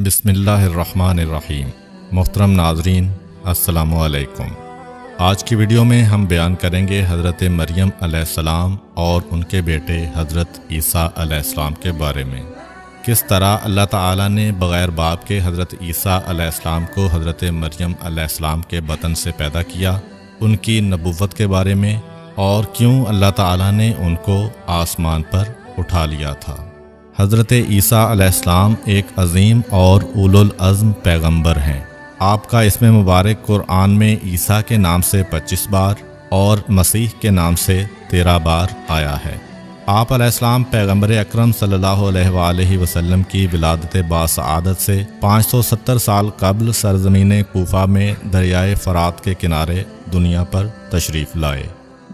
بسم اللہ الرحمن الرحیم۔ محترم ناظرین، السلام علیکم۔ آج کی ویڈیو میں ہم بیان کریں گے حضرت مریم علیہ السلام اور ان کے بیٹے حضرت عیسیٰ علیہ السلام کے بارے میں۔ کس طرح اللہ تعالیٰ نے بغیر باپ کے حضرت عیسیٰ علیہ السلام کو حضرت مریم علیہ السلام کے بطن سے پیدا کیا، ان کی نبوت کے بارے میں، اور کیوں اللہ تعالیٰ نے ان کو آسمان پر اٹھا لیا تھا۔ حضرت عیسیٰ علیہ السلام ایک عظیم اور اولو العزم پیغمبر ہیں۔ آپ کا اسم مبارک قرآن میں عیسیٰ کے نام سے 25 بار اور مسیح کے نام سے 13 بار آیا ہے۔ آپ علیہ السلام پیغمبر اکرم صلی اللہ علیہ وآلہ وسلم کی ولادت باسعادت سے 570 سال قبل سرزمین کوفہ میں دریائے فرات کے کنارے دنیا پر تشریف لائے۔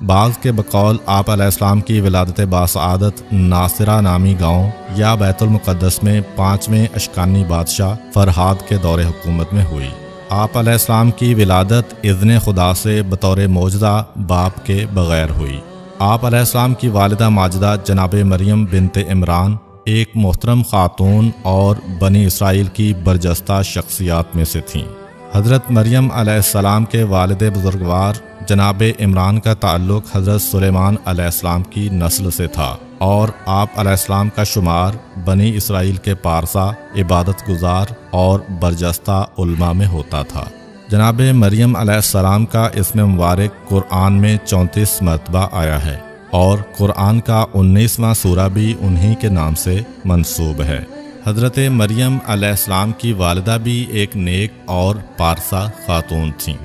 بعض کے بقول آپ علیہ السلام کی ولادت باسعادت ناصرہ نامی گاؤں یا بیت المقدس میں 5ویں اشکانی بادشاہ فرہاد کے دور حکومت میں ہوئی۔ آپ علیہ السلام کی ولادت اذن خدا سے بطور معجزہ باپ کے بغیر ہوئی۔ آپ علیہ السلام کی والدہ ماجدہ جناب مریم بنت عمران ایک محترم خاتون اور بنی اسرائیل کی برجستہ شخصیات میں سے تھیں۔ حضرت مریم علیہ السلام کے والد بزرگوار جناب عمران کا تعلق حضرت سلیمان علیہ السلام کی نسل سے تھا، اور آپ علیہ السلام کا شمار بنی اسرائیل کے پارسا، عبادت گزار اور برجستہ علماء میں ہوتا تھا۔ جناب مریم علیہ السلام کا اسم مبارک قرآن میں 34 مرتبہ آیا ہے، اور قرآن کا 19واں سورہ بھی انہی کے نام سے منسوب ہے۔ حضرت مریم علیہ السلام کی والدہ بھی ایک نیک اور پارسا خاتون تھیں۔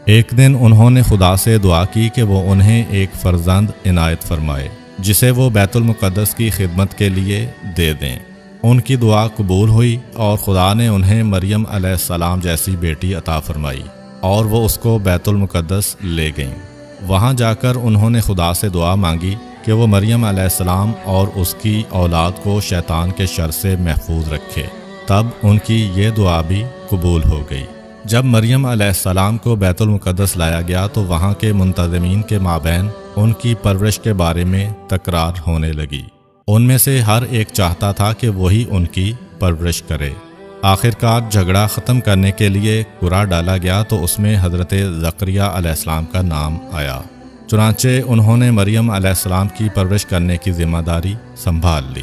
ایک دن انہوں نے خدا سے دعا کی کہ وہ انہیں ایک فرزند عنایت فرمائے جسے وہ بیت المقدس کی خدمت کے لیے دے دیں۔ ان کی دعا قبول ہوئی اور خدا نے انہیں مریم علیہ السلام جیسی بیٹی عطا فرمائی، اور وہ اس کو بیت المقدس لے گئیں۔ وہاں جا کر انہوں نے خدا سے دعا مانگی کہ وہ مریم علیہ السلام اور اس کی اولاد کو شیطان کے شر سے محفوظ رکھے۔ تب ان کی یہ دعا بھی قبول ہو گئی۔ جب مریم علیہ السلام کو بیت المقدس لایا گیا تو وہاں کے منتظمین کے مابین ان کی پرورش کے بارے میں تکرار ہونے لگی۔ ان میں سے ہر ایک چاہتا تھا کہ وہی ان کی پرورش کرے۔ آخرکار جھگڑا ختم کرنے کے لیے قرعہ ڈالا گیا تو اس میں حضرت زکریا علیہ السلام کا نام آیا۔ چنانچہ انہوں نے مریم علیہ السلام کی پرورش کرنے کی ذمہ داری سنبھال لی۔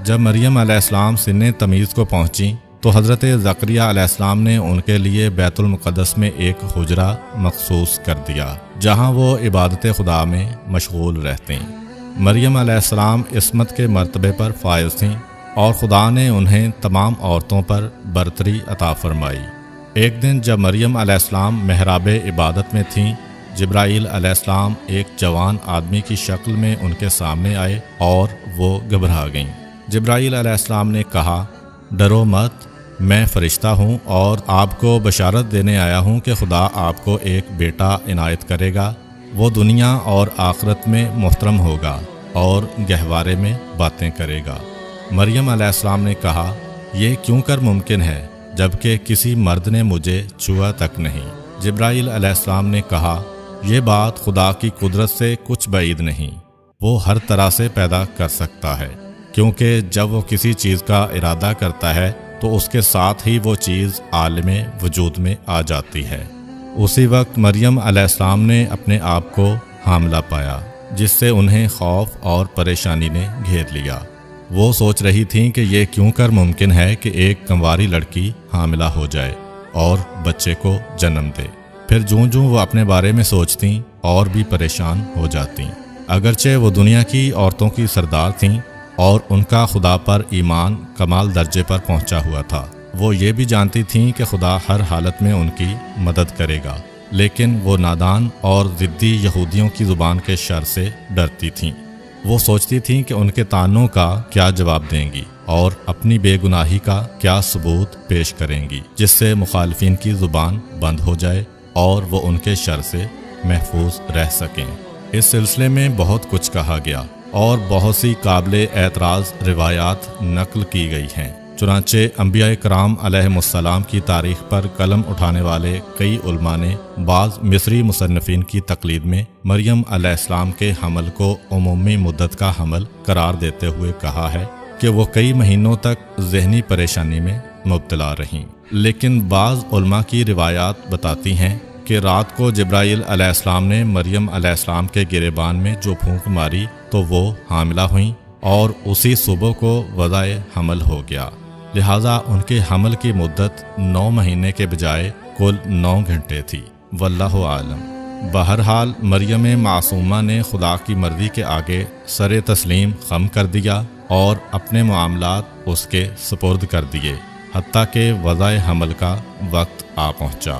جب مریم علیہ السلام سن تمیز کو پہنچیں تو حضرت زکریا علیہ السلام نے ان کے لیے بیت المقدس میں ایک حجرہ مخصوص کر دیا جہاں وہ عبادت خدا میں مشغول رہتے ہیں۔ مریم علیہ السلام عصمت کے مرتبے پر فائز تھیں، اور خدا نے انہیں تمام عورتوں پر برتری عطا فرمائی۔ ایک دن جب مریم علیہ السلام محراب عبادت میں تھیں، جبرائیل علیہ السلام ایک جوان آدمی کی شکل میں ان کے سامنے آئے اور وہ گھبرا گئیں۔ جبرائیل علیہ السلام نے کہا، ڈرو مت، میں فرشتہ ہوں اور آپ کو بشارت دینے آیا ہوں کہ خدا آپ کو ایک بیٹا عنایت کرے گا۔ وہ دنیا اور آخرت میں محترم ہوگا اور گہوارے میں باتیں کرے گا۔ مریم علیہ السلام نے کہا، یہ کیوں کر ممکن ہے جبکہ کسی مرد نے مجھے چھوا تک نہیں۔ جبرائیل علیہ السلام نے کہا، یہ بات خدا کی قدرت سے کچھ بعید نہیں، وہ ہر طرح سے پیدا کر سکتا ہے، کیونکہ جب وہ کسی چیز کا ارادہ کرتا ہے تو اس کے ساتھ ہی وہ چیز عالم وجود میں آ جاتی ہے۔ اسی وقت مریم علیہ السلام نے اپنے آپ کو حاملہ پایا، جس سے انہیں خوف اور پریشانی نے گھیر لیا۔ وہ سوچ رہی تھیں کہ یہ کیوں کر ممکن ہے کہ ایک کنواری لڑکی حاملہ ہو جائے اور بچے کو جنم دے۔ پھر جوں وہ اپنے بارے میں سوچتیں اور بھی پریشان ہو جاتیں۔ اگرچہ وہ دنیا کی عورتوں کی سردار تھیں اور ان کا خدا پر ایمان کمال درجے پر پہنچا ہوا تھا، وہ یہ بھی جانتی تھیں کہ خدا ہر حالت میں ان کی مدد کرے گا، لیکن وہ نادان اور ضدی یہودیوں کی زبان کے شر سے ڈرتی تھیں۔ وہ سوچتی تھیں کہ ان کے طعنوں کا کیا جواب دیں گی اور اپنی بے گناہی کا کیا ثبوت پیش کریں گی، جس سے مخالفین کی زبان بند ہو جائے اور وہ ان کے شر سے محفوظ رہ سکیں۔ اس سلسلے میں بہت کچھ کہا گیا اور بہت سی قابل اعتراض روایات نقل کی گئی ہیں۔ چنانچہ انبیاء کرام علیہم السلام کی تاریخ پر قلم اٹھانے والے کئی علماء نے بعض مصری مصنفین کی تقلید میں مریم علیہ السلام کے حمل کو عمومی مدت کا حمل قرار دیتے ہوئے کہا ہے کہ وہ کئی مہینوں تک ذہنی پریشانی میں مبتلا رہیں۔ لیکن بعض علماء کی روایات بتاتی ہیں کہ رات کو جبرائیل علیہ السلام نے مریم علیہ السلام کے گریبان میں جو پھونک ماری تو وہ حاملہ ہوئیں اور اسی صبح کو وضع حمل ہو گیا، لہٰذا ان کے حمل کی مدت 9 مہینے کے بجائے کل 9 گھنٹے تھی، واللہ عالم۔ بہرحال مریم معصومہ نے خدا کی مرضی کے آگے سر تسلیم خم کر دیا اور اپنے معاملات اس کے سپرد کر دیے، حتیٰ کہ وضع حمل کا وقت آ پہنچا۔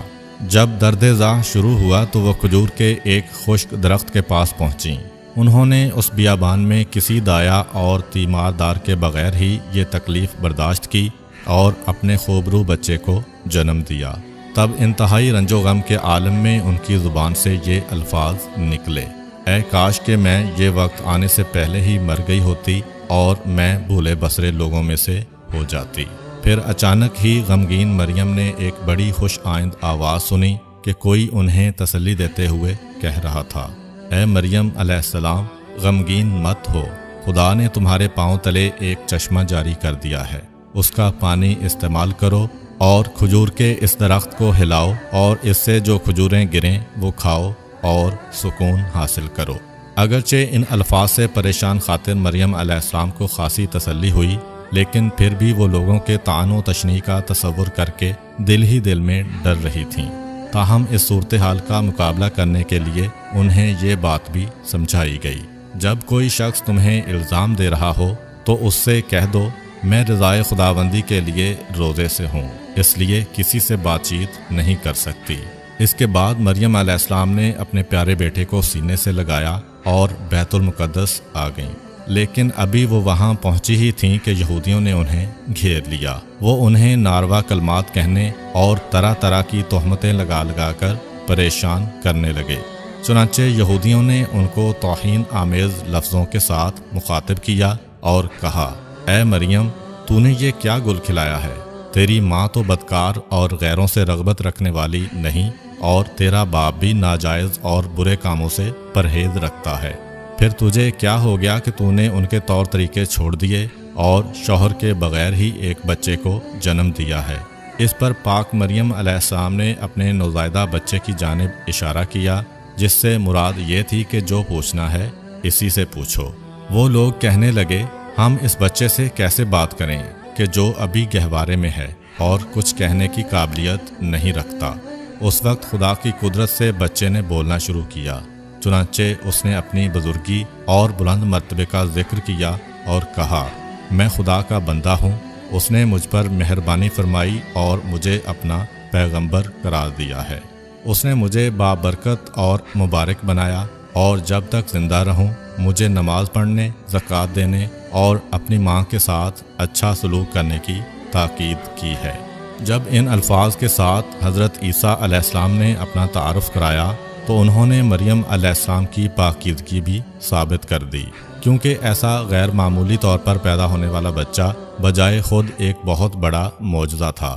جب درد زاہ شروع ہوا تو وہ کھجور کے ایک خشک درخت کے پاس پہنچیں۔ انہوں نے اس بیابان میں کسی دایا اور تیماردار کے بغیر ہی یہ تکلیف برداشت کی اور اپنے خوبرو بچے کو جنم دیا۔ تب انتہائی رنج و غم کے عالم میں ان کی زبان سے یہ الفاظ نکلے، اے کاش کہ میں یہ وقت آنے سے پہلے ہی مر گئی ہوتی اور میں بھولے بسرے لوگوں میں سے ہو جاتی۔ پھر اچانک ہی غمگین مریم نے ایک بڑی خوش آئند آواز سنی کہ کوئی انہیں تسلی دیتے ہوئے کہہ رہا تھا، اے مریم علیہ السلام، غمگین مت ہو، خدا نے تمہارے پاؤں تلے ایک چشمہ جاری کر دیا ہے، اس کا پانی استعمال کرو اور کھجور کے اس درخت کو ہلاؤ اور اس سے جو کھجوریں گریں وہ کھاؤ اور سکون حاصل کرو۔ اگرچہ ان الفاظ سے پریشان خاطر مریم علیہ السلام کو خاصی تسلی ہوئی، لیکن پھر بھی وہ لوگوں کے طعن و تشنیع کا تصور کر کے دل ہی دل میں ڈر رہی تھیں۔ تاہم اس صورتحال کا مقابلہ کرنے کے لیے انہیں یہ بات بھی سمجھائی گئی، جب کوئی شخص تمہیں الزام دے رہا ہو تو اس سے کہہ دو، میں رضائے خداوندی کے لیے روزے سے ہوں، اس لیے کسی سے بات چیت نہیں کر سکتی۔ اس کے بعد مریم علیہ السلام نے اپنے پیارے بیٹے کو سینے سے لگایا اور بیت المقدس آ گئیں، لیکن ابھی وہ وہاں پہنچی ہی تھیں کہ یہودیوں نے انہیں گھیر لیا۔ وہ انہیں ناروا کلمات کہنے اور طرح طرح کی تہمتیں لگا لگا کر پریشان کرنے لگے۔ چنانچہ یہودیوں نے ان کو توہین آمیز لفظوں کے ساتھ مخاطب کیا اور کہا، اے مریم، تو نے یہ کیا گل کھلایا ہے؟ تیری ماں تو بدکار اور غیروں سے رغبت رکھنے والی نہیں، اور تیرا باپ بھی ناجائز اور برے کاموں سے پرہیز رکھتا ہے۔ پھر تجھے کیا ہو گیا کہ تو نے ان کے طور طریقے چھوڑ دیے اور شوہر کے بغیر ہی ایک بچے کو جنم دیا ہے؟ اس پر پاک مریم علیہ السلام نے اپنے نوزائیدہ بچے کی جانب اشارہ کیا، جس سے مراد یہ تھی کہ جو پوچھنا ہے اسی سے پوچھو۔ وہ لوگ کہنے لگے، ہم اس بچے سے کیسے بات کریں کہ جو ابھی گہوارے میں ہے اور کچھ کہنے کی قابلیت نہیں رکھتا؟ اس وقت خدا کی قدرت سے بچے نے بولنا شروع کیا، چنانچہ اس نے اپنی بزرگی اور بلند مرتبے کا ذکر کیا اور کہا، میں خدا کا بندہ ہوں، اس نے مجھ پر مہربانی فرمائی اور مجھے اپنا پیغمبر قرار دیا ہے۔ اس نے مجھے بابرکت اور مبارک بنایا اور جب تک زندہ رہوں مجھے نماز پڑھنے، زکوٰۃ دینے اور اپنی ماں کے ساتھ اچھا سلوک کرنے کی تاکید کی ہے۔ جب ان الفاظ کے ساتھ حضرت عیسیٰ علیہ السلام نے اپنا تعارف کرایا تو انہوں نے مریم علیہ السلام کی پاکیزگی بھی ثابت کر دی، کیونکہ ایسا غیر معمولی طور پر پیدا ہونے والا بچہ بجائے خود ایک بہت بڑا معجزہ تھا،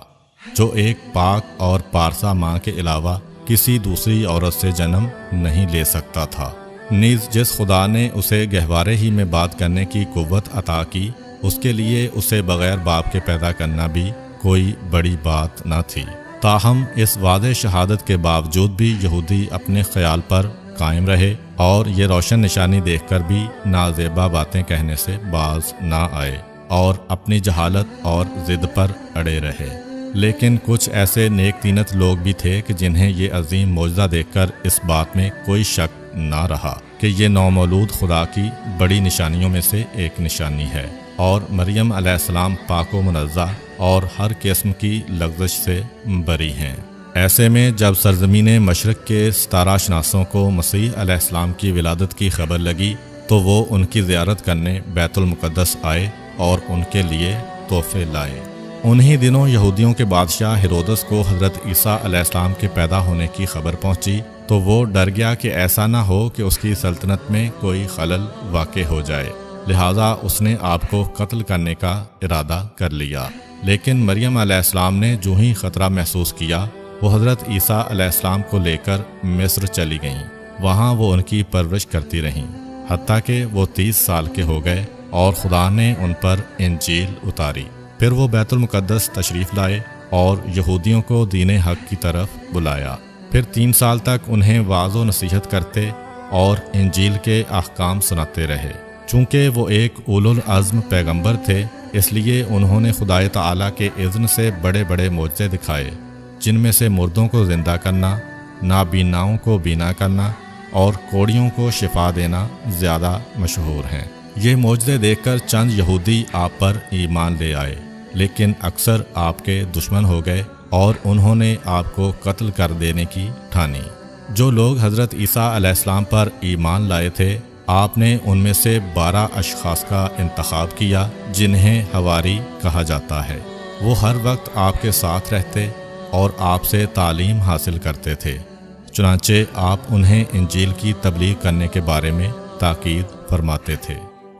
جو ایک پاک اور پارسا ماں کے علاوہ کسی دوسری عورت سے جنم نہیں لے سکتا تھا۔ نیز جس خدا نے اسے گہوارے ہی میں بات کرنے کی قوت عطا کی، اس کے لیے اسے بغیر باپ کے پیدا کرنا بھی کوئی بڑی بات نہ تھی۔ تاہم اس واضح شہادت کے باوجود بھی یہودی اپنے خیال پر قائم رہے اور یہ روشن نشانی دیکھ کر بھی نازیبا باتیں کہنے سے باز نہ آئے اور اپنی جہالت اور ضد پر اڑے رہے۔ لیکن کچھ ایسے نیک تینت لوگ بھی تھے کہ جنہیں یہ عظیم معجزہ دیکھ کر اس بات میں کوئی شک نہ رہا کہ یہ نومولود خدا کی بڑی نشانیوں میں سے ایک نشانی ہے، اور مریم علیہ السلام پاک و منزہ اور ہر قسم کی لغزش سے بری ہیں۔ ایسے میں جب سرزمین مشرق کے ستارہ شناسوں کو مسیح علیہ السلام کی ولادت کی خبر لگی تو وہ ان کی زیارت کرنے بیت المقدس آئے اور ان کے لیے تحفے لائے۔ انہی دنوں یہودیوں کے بادشاہ ہیرودس کو حضرت عیسیٰ علیہ السلام کے پیدا ہونے کی خبر پہنچی تو وہ ڈر گیا کہ ایسا نہ ہو کہ اس کی سلطنت میں کوئی خلل واقع ہو جائے، لہٰذا اس نے آپ کو قتل کرنے کا ارادہ کر لیا۔ لیکن مریم علیہ السلام نے جو ہی خطرہ محسوس کیا، وہ حضرت عیسیٰ علیہ السلام کو لے کر مصر چلی گئیں۔ وہاں وہ ان کی پرورش کرتی رہیں، حتیٰ کہ وہ 30 سال کے ہو گئے اور خدا نے ان پر انجیل اتاری۔ پھر وہ بیت المقدس تشریف لائے اور یہودیوں کو دین حق کی طرف بلایا۔ پھر 3 سال تک انہیں وعظ و نصیحت کرتے اور انجیل کے احکام سناتے رہے۔ چونکہ وہ ایک اولو العزم پیغمبر تھے، اس لیے انہوں نے خدائے تعالیٰ کے اذن سے بڑے بڑے معجزے دکھائے، جن میں سے مردوں کو زندہ کرنا، نابیناؤں کو بینا کرنا اور کوڑیوں کو شفا دینا زیادہ مشہور ہیں۔ یہ معجزے دیکھ کر چند یہودی آپ پر ایمان لے آئے، لیکن اکثر آپ کے دشمن ہو گئے اور انہوں نے آپ کو قتل کر دینے کی ٹھانی۔ جو لوگ حضرت عیسیٰ علیہ السلام پر ایمان لائے تھے، آپ نے ان میں سے 12 اشخاص کا انتخاب کیا جنہیں حواری کہا جاتا ہے۔ وہ ہر وقت آپ کے ساتھ رہتے اور آپ سے تعلیم حاصل کرتے تھے۔ چنانچہ آپ انہیں انجیل کی تبلیغ کرنے کے بارے میں تاکید فرماتے تھے۔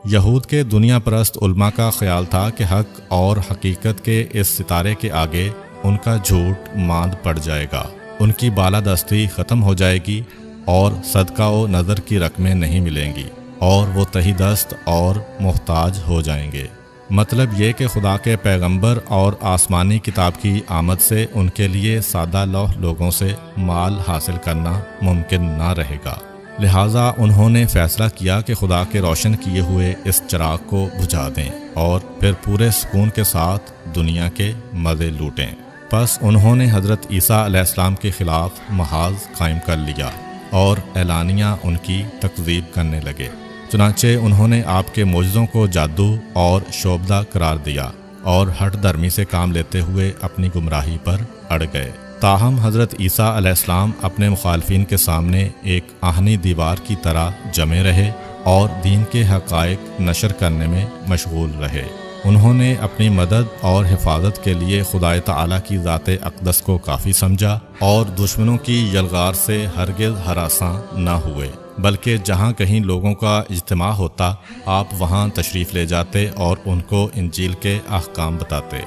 یہود کے دنیا پرست علماء کا خیال تھا کہ حق اور حقیقت کے اس ستارے کے آگے ان کا جھوٹ ماند پڑ جائے گا، ان کی بالادستی ختم ہو جائے گی اور صدقہ و نظر کی رقمیں نہیں ملیں گی اور وہ تہی دست اور محتاج ہو جائیں گے۔ مطلب یہ کہ خدا کے پیغمبر اور آسمانی کتاب کی آمد سے ان کے لیے سادہ لوح لوگوں سے مال حاصل کرنا ممکن نہ رہے گا۔ لہٰذا انہوں نے فیصلہ کیا کہ خدا کے روشن کیے ہوئے اس چراغ کو بجھا دیں اور پھر پورے سکون کے ساتھ دنیا کے مزے لوٹیں۔ پس انہوں نے حضرت عیسیٰ علیہ السلام کے خلاف محاذ قائم کر لیا اور اعلانیہ ان کی تکذیب کرنے لگے۔ چنانچہ انہوں نے آپ کے معجزوں کو جادو اور شعبدہ قرار دیا اور ہٹ درمی سے کام لیتے ہوئے اپنی گمراہی پر اڑ گئے۔ تاہم حضرت عیسیٰ علیہ السلام اپنے مخالفین کے سامنے ایک آہنی دیوار کی طرح جمے رہے اور دین کے حقائق نشر کرنے میں مشغول رہے۔ انہوں نے اپنی مدد اور حفاظت کے لیے خدائے تعالیٰ کی ذات اقدس کو کافی سمجھا اور دشمنوں کی یلغار سے ہرگز ہراساں نہ ہوئے، بلکہ جہاں کہیں لوگوں کا اجتماع ہوتا آپ وہاں تشریف لے جاتے اور ان کو انجیل کے احکام بتاتے۔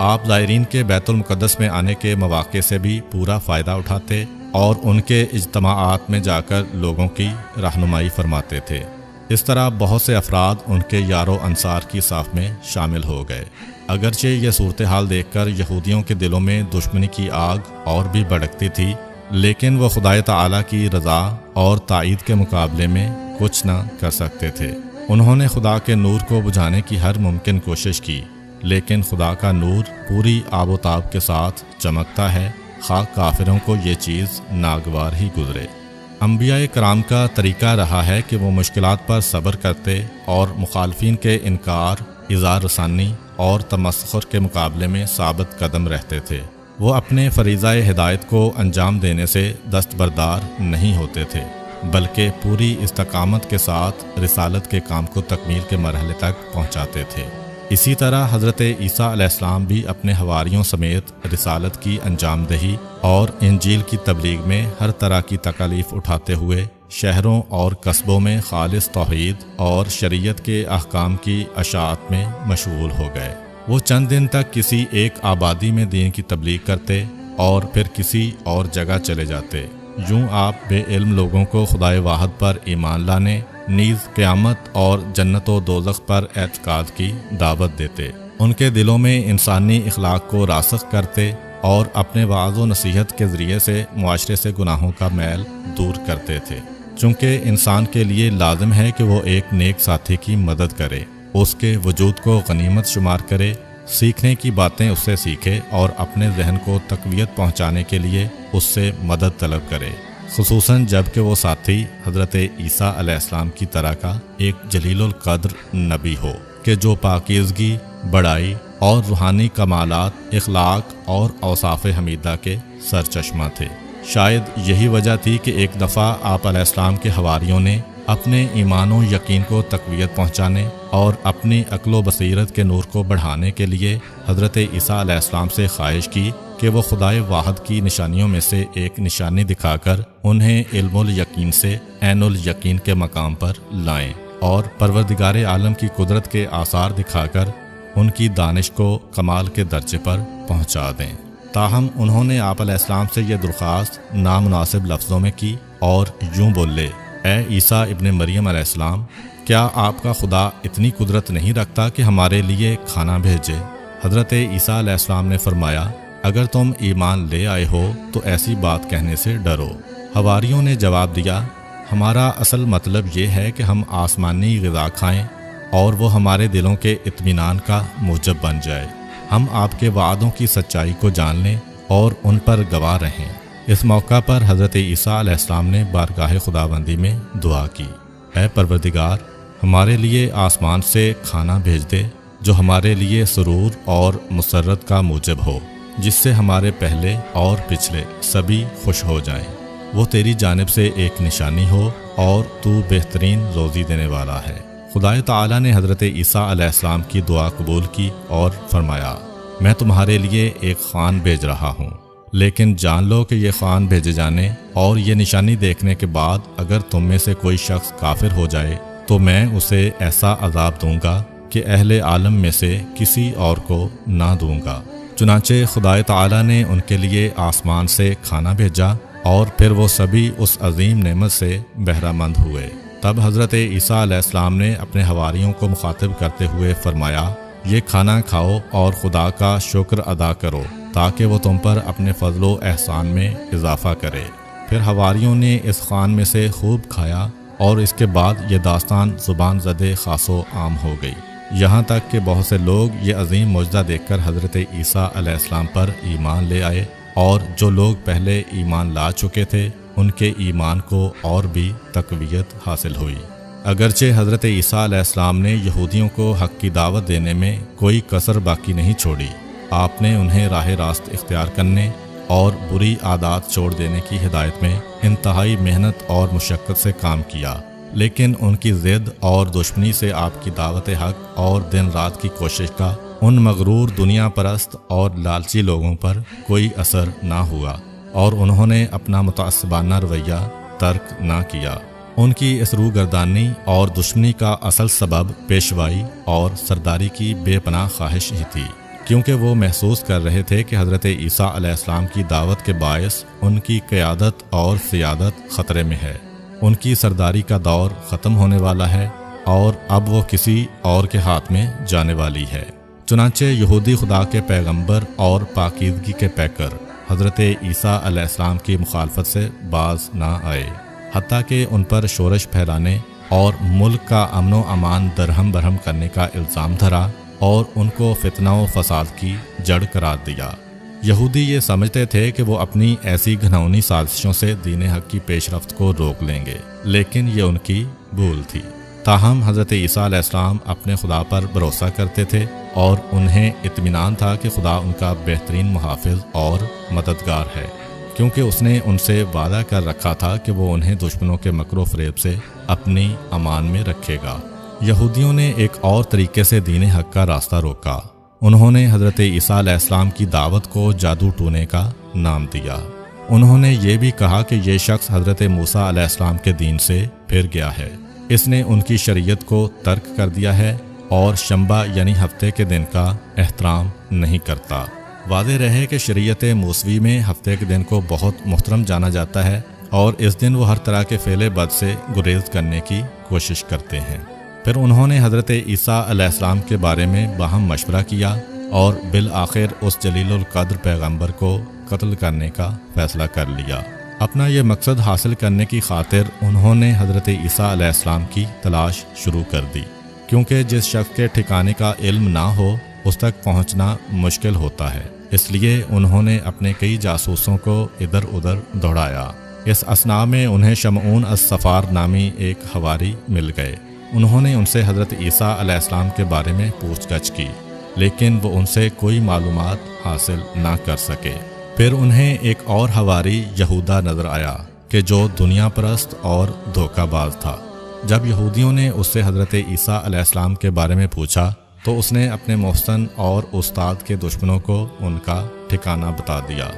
آپ زائرین کے بیت المقدس میں آنے کے مواقع سے بھی پورا فائدہ اٹھاتے اور ان کے اجتماعات میں جا کر لوگوں کی رہنمائی فرماتے تھے۔ اس طرح بہت سے افراد ان کے یار و انصار کی صف میں شامل ہو گئے۔ اگرچہ یہ صورتحال دیکھ کر یہودیوں کے دلوں میں دشمنی کی آگ اور بھی بھڑکتی تھی، لیکن وہ خدائے تعالیٰ کی رضا اور تائید کے مقابلے میں کچھ نہ کر سکتے تھے۔ انہوں نے خدا کے نور کو بجھانے کی ہر ممکن کوشش کی، لیکن خدا کا نور پوری آب و تاب کے ساتھ چمکتا ہے، خواہ کافروں کو یہ چیز ناگوار ہی گزرے۔ انبیاء کرام کا طریقہ رہا ہے کہ وہ مشکلات پر صبر کرتے اور مخالفین کے انکار، اظہار رسانی اور تمسخر کے مقابلے میں ثابت قدم رہتے تھے۔ وہ اپنے فریضہ ہدایت کو انجام دینے سے دستبردار نہیں ہوتے تھے، بلکہ پوری استقامت کے ساتھ رسالت کے کام کو تکمیل کے مرحلے تک پہنچاتے تھے۔ اسی طرح حضرت عیسیٰ علیہ السلام بھی اپنے حواریوں سمیت رسالت کی انجام دہی اور انجیل کی تبلیغ میں ہر طرح کی تکالیف اٹھاتے ہوئے شہروں اور قصبوں میں خالص توحید اور شریعت کے احکام کی اشاعت میں مشغول ہو گئے۔ وہ چند دن تک کسی ایک آبادی میں دین کی تبلیغ کرتے اور پھر کسی اور جگہ چلے جاتے۔ یوں آپ بے علم لوگوں کو خدائے واحد پر ایمان لانے، نیز قیامت اور جنت و دوزخ پر اعتقاد کی دعوت دیتے، ان کے دلوں میں انسانی اخلاق کو راسخ کرتے اور اپنے وعظ و نصیحت کے ذریعے سے معاشرے سے گناہوں کا میل دور کرتے تھے۔ چونکہ انسان کے لیے لازم ہے کہ وہ ایک نیک ساتھی کی مدد کرے، اس کے وجود کو غنیمت شمار کرے، سیکھنے کی باتیں اس سے سیکھے اور اپنے ذہن کو تقویت پہنچانے کے لیے اس سے مدد طلب کرے، خصوصاً جب کہ وہ ساتھی حضرت عیسیٰ علیہ السلام کی طرح کا ایک جلیل القدر نبی ہو کہ جو پاکیزگی، بڑائی اور روحانی کمالات، اخلاق اور اوصاف حمیدہ کے سرچشمہ تھے۔ شاید یہی وجہ تھی کہ ایک دفعہ آپ علیہ السلام کے حواریوں نے اپنے ایمان و یقین کو تقویت پہنچانے اور اپنی عقل و بصیرت کے نور کو بڑھانے کے لیے حضرت عیسیٰ علیہ السلام سے خواہش کی کہ وہ خدائے واحد کی نشانیوں میں سے ایک نشانی دکھا کر انہیں علم الیقین سے عین الیقین کے مقام پر لائیں اور پروردگار عالم کی قدرت کے آثار دکھا کر ان کی دانش کو کمال کے درجے پر پہنچا دیں۔ تاہم انہوں نے آپ علیہ السلام سے یہ درخواست نامناسب لفظوں میں کی اور یوں بولے: اے عیسیٰ ابن مریم علیہ السلام، کیا آپ کا خدا اتنی قدرت نہیں رکھتا کہ ہمارے لیے کھانا بھیجے؟ حضرت عیسیٰ علیہ السلام نے فرمایا اگر تم ایمان لے آئے ہو تو ایسی بات کہنے سے ڈرو۔ حواریوں نے جواب دیا ہمارا اصل مطلب یہ ہے کہ ہم آسمانی غذا کھائیں اور وہ ہمارے دلوں کے اطمینان کا موجب بن جائے، ہم آپ کے وعدوں کی سچائی کو جان لیں اور ان پر گواہ رہیں۔ اس موقع پر حضرت عیسیٰ علیہ السلام نے بارگاہ خداوندی میں دعا کی، اے پروردگار ہمارے لیے آسمان سے کھانا بھیج دے جو ہمارے لیے سرور اور مسرت کا موجب ہو، جس سے ہمارے پہلے اور پچھلے سبھی خوش ہو جائیں۔ وہ تیری جانب سے ایک نشانی ہو اور تو بہترین روزی دینے والا ہے۔ خدائے تعالیٰ نے حضرت عیسیٰ علیہ السلام کی دعا قبول کی اور فرمایا میں تمہارے لیے ایک خوان بھیج رہا ہوں، لیکن جان لو کہ یہ خوان بھیجے جانے اور یہ نشانی دیکھنے کے بعد اگر تم میں سے کوئی شخص کافر ہو جائے تو میں اسے ایسا عذاب دوں گا کہ اہل عالم میں سے کسی اور کو نہ دوں گا۔ چنانچہ خدائے تعالیٰ نے ان کے لیے آسمان سے کھانا بھیجا اور پھر وہ سبھی اس عظیم نعمت سے بہرہ مند ہوئے۔ تب حضرت عیسیٰ علیہ السلام نے اپنے حواریوں کو مخاطب کرتے ہوئے فرمایا یہ کھانا کھاؤ اور خدا کا شکر ادا کرو تاکہ وہ تم پر اپنے فضل و احسان میں اضافہ کرے۔ پھر حواریوں نے اس خوان میں سے خوب کھایا اور اس کے بعد یہ داستان زبان زدے خاص و عام ہو گئی، یہاں تک کہ بہت سے لوگ یہ عظیم معجزہ دیکھ کر حضرت عیسیٰ علیہ السلام پر ایمان لے آئے، اور جو لوگ پہلے ایمان لا چکے تھے ان کے ایمان کو اور بھی تقویت حاصل ہوئی۔ اگرچہ حضرت عیسیٰ علیہ السلام نے یہودیوں کو حق کی دعوت دینے میں کوئی کسر باقی نہیں چھوڑی، آپ نے انہیں راہ راست اختیار کرنے اور بری عادات چھوڑ دینے کی ہدایت میں انتہائی محنت اور مشقت سے کام کیا، لیکن ان کی ضد اور دشمنی سے آپ کی دعوت حق اور دن رات کی کوشش کا ان مغرور دنیا پرست اور لالچی لوگوں پر کوئی اثر نہ ہوا، اور انہوں نے اپنا متعصبانہ رویہ ترک نہ کیا۔ ان کی اس روگردانی اور دشمنی کا اصل سبب پیشوائی اور سرداری کی بے پناہ خواہش ہی تھی، کیونکہ وہ محسوس کر رہے تھے کہ حضرت عیسیٰ علیہ السلام کی دعوت کے باعث ان کی قیادت اور سیادت خطرے میں ہے، ان کی سرداری کا دور ختم ہونے والا ہے اور اب وہ کسی اور کے ہاتھ میں جانے والی ہے۔ چنانچہ یہودی خدا کے پیغمبر اور پاکیزگی کے پیکر حضرت عیسیٰ علیہ السلام کی مخالفت سے باز نہ آئے، حتیٰ کہ ان پر شورش پھیلانے اور ملک کا امن و امان درہم برہم کرنے کا الزام دھرا اور ان کو فتنہ و فساد کی جڑ قرار دیا۔ یہودی یہ سمجھتے تھے کہ وہ اپنی ایسی گھناؤنی سازشوں سے دین حق کی پیش رفت کو روک لیں گے، لیکن یہ ان کی بھول تھی۔ تاہم حضرت عیسیٰ علیہ السلام اپنے خدا پر بھروسہ کرتے تھے اور انہیں اطمینان تھا کہ خدا ان کا بہترین محافظ اور مددگار ہے، کیونکہ اس نے ان سے وعدہ کر رکھا تھا کہ وہ انہیں دشمنوں کے مکر و فریب سے اپنی امان میں رکھے گا۔ یہودیوں نے ایک اور طریقے سے دین حق کا راستہ روکا، انہوں نے حضرت عیسیٰ علیہ السلام کی دعوت کو جادو ٹونے کا نام دیا۔ انہوں نے یہ بھی کہا کہ یہ شخص حضرت موسیٰ علیہ السلام کے دین سے پھر گیا ہے، اس نے ان کی شریعت کو ترک کر دیا ہے اور شنبہ یعنی ہفتے کے دن کا احترام نہیں کرتا۔ واضح رہے کہ شریعت موسوی میں ہفتے کے دن کو بہت محترم جانا جاتا ہے اور اس دن وہ ہر طرح کے فعل بد سے گریز کرنے کی کوشش کرتے ہیں۔ پھر انہوں نے حضرت عیسیٰ علیہ السلام کے بارے میں باہم مشورہ کیا اور بالآخر اس جلیل القدر پیغمبر کو قتل کرنے کا فیصلہ کر لیا۔ اپنا یہ مقصد حاصل کرنے کی خاطر انہوں نے حضرت عیسیٰ علیہ السلام کی تلاش شروع کر دی، کیونکہ جس شخص کے ٹھکانے کا علم نہ ہو اس تک پہنچنا مشکل ہوتا ہے، اس لیے انہوں نے اپنے کئی جاسوسوں کو ادھر ادھر دوڑایا۔ اس اثناء میں انہیں شمعون الصفار نامی ایک حواری مل گئے۔ انہوں نے ان سے حضرت عیسیٰ علیہ السلام کے بارے میں پوچھ گچھ کی، لیکن وہ ان سے کوئی معلومات حاصل نہ کر سکے۔ پھر انہیں ایک اور حواری یہودا نظر آیا کہ جو دنیا پرست اور دھوکہ باز تھا۔ جب یہودیوں نے اس سے حضرت عیسیٰ علیہ السلام کے بارے میں پوچھا تو اس نے اپنے محسن اور استاد کے دشمنوں کو ان کا ٹھکانہ بتا دیا۔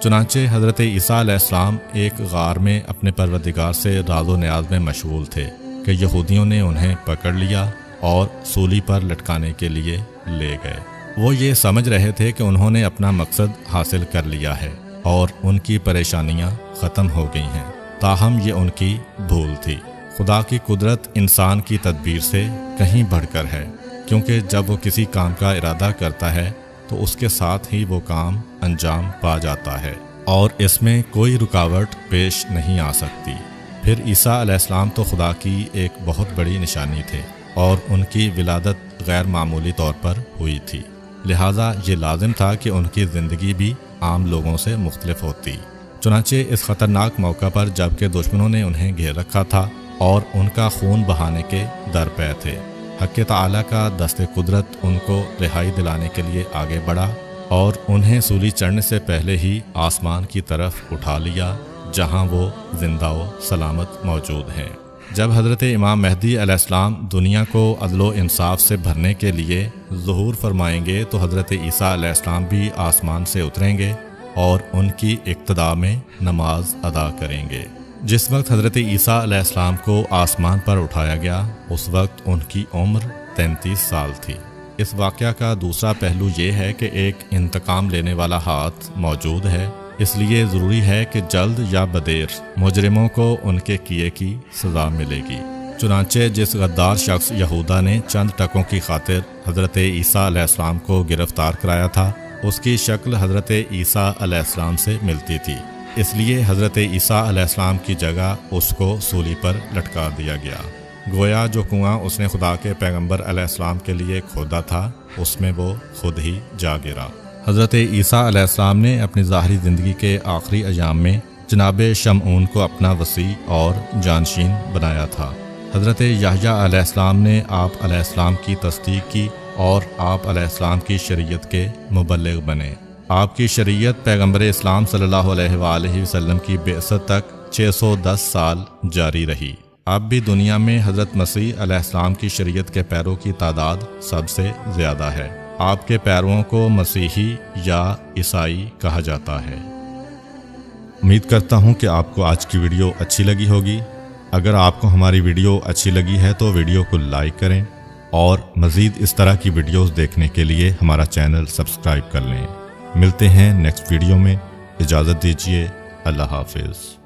چنانچہ حضرت عیسیٰ علیہ السلام ایک غار میں اپنے پروردگار سے راز و نیاز میں مشغول تھے کہ یہودیوں نے انہیں پکڑ لیا اور سولی پر لٹکانے کے لیے لے گئے۔ وہ یہ سمجھ رہے تھے کہ انہوں نے اپنا مقصد حاصل کر لیا ہے اور ان کی پریشانیاں ختم ہو گئی ہیں، تاہم یہ ان کی بھول تھی۔ خدا کی قدرت انسان کی تدبیر سے کہیں بڑھ کر ہے، کیونکہ جب وہ کسی کام کا ارادہ کرتا ہے تو اس کے ساتھ ہی وہ کام انجام پا جاتا ہے اور اس میں کوئی رکاوٹ پیش نہیں آ سکتی۔ پھر عیسیٰ علیہ السلام تو خدا کی ایک بہت بڑی نشانی تھے اور ان کی ولادت غیر معمولی طور پر ہوئی تھی، لہٰذا یہ لازم تھا کہ ان کی زندگی بھی عام لوگوں سے مختلف ہوتی۔ چنانچہ اس خطرناک موقع پر جب کہ دشمنوں نے انہیں گھیر رکھا تھا اور ان کا خون بہانے کے درپے تھے، حق تعالیٰ کا دست قدرت ان کو رہائی دلانے کے لیے آگے بڑھا اور انہیں سولی چڑھنے سے پہلے ہی آسمان کی طرف اٹھا لیا جہاں وہ زندہ و سلامت موجود ہیں۔ جب حضرت امام مہدی علیہ السلام دنیا کو عدل و انصاف سے بھرنے کے لیے ظہور فرمائیں گے تو حضرت عیسیٰ علیہ السلام بھی آسمان سے اتریں گے اور ان کی اقتداء میں نماز ادا کریں گے۔ جس وقت حضرت عیسیٰ علیہ السلام کو آسمان پر اٹھایا گیا اس وقت ان کی عمر 33 سال تھی۔ اس واقعہ کا دوسرا پہلو یہ ہے کہ ایک انتقام لینے والا ہاتھ موجود ہے، اس لیے ضروری ہے کہ جلد یا بدیر مجرموں کو ان کے کیے کی سزا ملے گی۔ چنانچہ جس غدار شخص یہودا نے چند ٹکوں کی خاطر حضرت عیسیٰ علیہ السلام کو گرفتار کرایا تھا، اس کی شکل حضرت عیسیٰ علیہ السلام سے ملتی تھی، اس لیے حضرت عیسیٰ علیہ السلام کی جگہ اس کو سولی پر لٹکا دیا گیا۔ گویا جو کنواں اس نے خدا کے پیغمبر علیہ السلام کے لیے کھودا تھا اس میں وہ خود ہی جا گرا۔ حضرت عیسیٰ علیہ السلام نے اپنی ظاہری زندگی کے آخری ایام میں جناب شمعون کو اپنا وصی اور جانشین بنایا تھا۔ حضرت یحییٰ علیہ السلام نے آپ علیہ السلام کی تصدیق کی اور آپ علیہ السلام کی شریعت کے مبلغ بنے۔ آپ کی شریعت پیغمبر اسلام صلی اللہ علیہ وآلہ وسلم کی بعثت تک 610 سال جاری رہی۔ اب بھی دنیا میں حضرت مسیح علیہ السلام کی شریعت کے پیروں کی تعداد سب سے زیادہ ہے۔ آپ کے پیرووں کو مسیحی یا عیسائی کہا جاتا ہے۔ امید کرتا ہوں کہ آپ کو آج کی ویڈیو اچھی لگی ہوگی۔ اگر آپ کو ہماری ویڈیو اچھی لگی ہے تو ویڈیو کو لائک کریں اور مزید اس طرح کی ویڈیوز دیکھنے کے لیے ہمارا چینل سبسکرائب کر لیں۔ ملتے ہیں نیکسٹ ویڈیو میں، اجازت دیجیے، اللہ حافظ۔